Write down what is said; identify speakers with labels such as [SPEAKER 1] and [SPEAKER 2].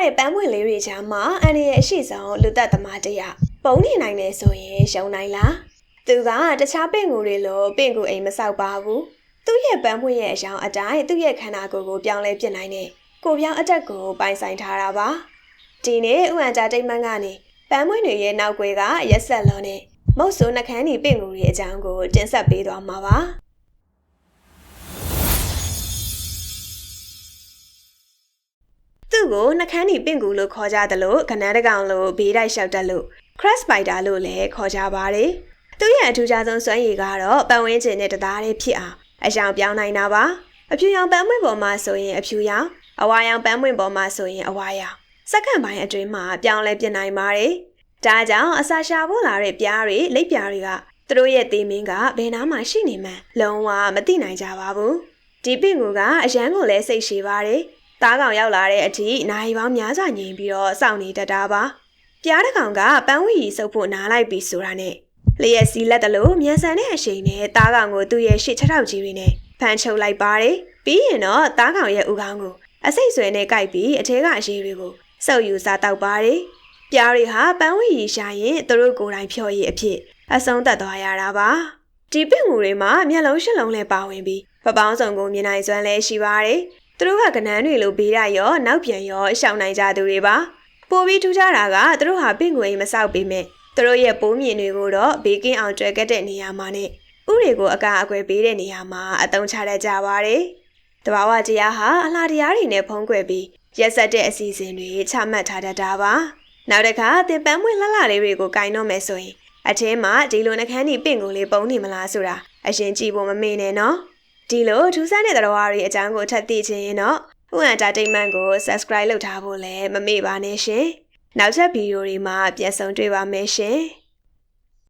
[SPEAKER 1] တဲ့ပန်းပွင့်လေးတွေချမ်းမှာအန်ရဲ့အရှိဆုံးလူသက်သမားတရပုံနေနိုင်တယ်ဆိုရင်ရှုံနိုင်လားသူကတခြားပင့်ကူတွေလိုပင့်ကူအိမ်မဆောက်ပါဘူးသူ့ရဲ့ပန်းပွင့်ရဲ့အကြောင်းအတိုင်းသူ့ရဲ့ခန္ဓာကိုယ်ကိုပြောင်းလဲပြစ်နိုင်တဲ့ကိုပြောင်းအတက်ကိုပိုင်ဆိုင်ထားတာပါဒီနေ့ဥအန်ကြတိတ်မန်းကနေပန်းပွင့်တွေရဲ့နောက်ွယ်ကရက်ဆက်လုံးနဲ့မုတ်ဆိုးနှခမ်းဒီပင့်ကူတွေအကြောင်းကိုတင်ဆက်ပေးသွားမှာပါသူ့ကိုနှခမ်းဒီပင့်ကူလို့ခေါ်ကြတယ်လို့ကနန်းတကောင်လို့ဘေးတိုက်လျှောက်တက်လို့ crash spider လို့လည်းခေါ်ကြပါတယ်သူ့ရဲ့အထူးခြားဆုံးစွမ်းရည်ကတော့ပတ်ဝန်းကျင်နဲ့တသားတည်းဖြစ်အောင်အရောင်ပြောင်းနိုင်တာပါအဖြူရောင်ပန်းပွင့်ပေါ်မှာဆိုရင်အဖြူရောင်အဝါရောင်ပန်းပွင့်ပေါ်မှာဆိုရင်အဝါရောင်စက္ကန့်ပိုင်းအတွင်းမှာပြောင်းလဲပြနိုင်ပါတယ်ဒါကြောင့်အစာရှာဖို့လာတဲ့ပြားတွေလိပ်ပြားတွေကသူတို့ရဲ့သေးမင်းကဘယ်နားမှာရှိနေမှန်းလုံးဝမသိနိုင်ကြပါဘူးဒီပင့်ကူကအရန်ကိုလည်းစိတ်ရှည်ပါတယ်သားကောင်ရောက်လာတဲ့အထိနိုင်ပေါင်းများစွာငြိမ်ပြီးတော့စောင့်နေတတ်တာပါပြားတစ်ကောင်ကပန်းဝီရီစုပ်ဖို့နားလိုက်ပြီးဆိုတာနဲ့လျက်စီလက်တလို့မြန်ဆန်တဲ့အရှိန်နဲ့သားကောင်ကိုသူ့ရဲ့ရှစ်ချက်ထောက်ကြီးတွေနဲ့ဖမ်းချုပ်လိုက်ပါတယ်ပြီးရင်တော့သားကောင်ရဲ့ဥကောင်းကိုအစိတ်ဆွဲနဲ့ကိုက်ပြီးအထဲကအရေးတွေကိုစုပ်ယူစားတောက်ပါတယ်ပြားတွေဟာပန်းဝီရီရှာရင်သူတို့ကိုယ်တိုင်ဖြော်ရည်အဖြစ်အဆုံးသတ်သွားရတာပါဒီပင့်ကူတွေမှာမျက်လုံးရှစ်လုံးနဲ့ပါဝင်ပြီးပပောင်းစုံကိုမြင်နိုင်စွမ်းလည်းရှိပါတယ်သူတို့ကကနန်းတွေလိုဘေးရရောနောက်ပြန်ရောရှောင်နိုင်ကြသူတွေပါပိုပြီးထူးခြားတာကသူတို့ဟာပင့်ကူအိမ်မဆောက်ပေမဲ့သူတို့ရဲ့ပိုးမြင်တွေကိုတော့ဘေးကင်းအောင်ကျွဲကက်တဲ့နေရာမှာနဲ့ဥတွေကိုအကာအကွယ်ပေးတဲ့နေရာမှာအသုံးချတတ်ကြပါတယ်တဘာဝတရားဟာအလားတရားတွေနဲ့ဖုံးကွယ်ပြီးရက်ဆက်တဲ့အစီအစဉ်တွေချမှတ်ထားတတ်တာပါနောက်တစ်ခါတင်ပန်းမွေးလှလှလေးတွေကိုကင်တော့မယ်ဆိုရင်အထဲမှာဒီလိုနှခမ်းဒီပင့်ကူလေးပုံနေမလားဆိုတာအရင်ကြည့်ဖို့မမေ့နဲ့နော်ဒီလိုထူးဆန်းတဲ့တော်ဝါတွေအကြောင်းကိုထပ်သိချင်ရင်တော့ဥအန်တာတိတ်မန့်ကို subscribe လုပ်ထားဖို့လည်းမမေ့ပါနဲ့ရှင်နောက်ထပ်ဗီဒီယိုတွေမှာပြန်ဆုံတွေ့ပါမယ်ရှင်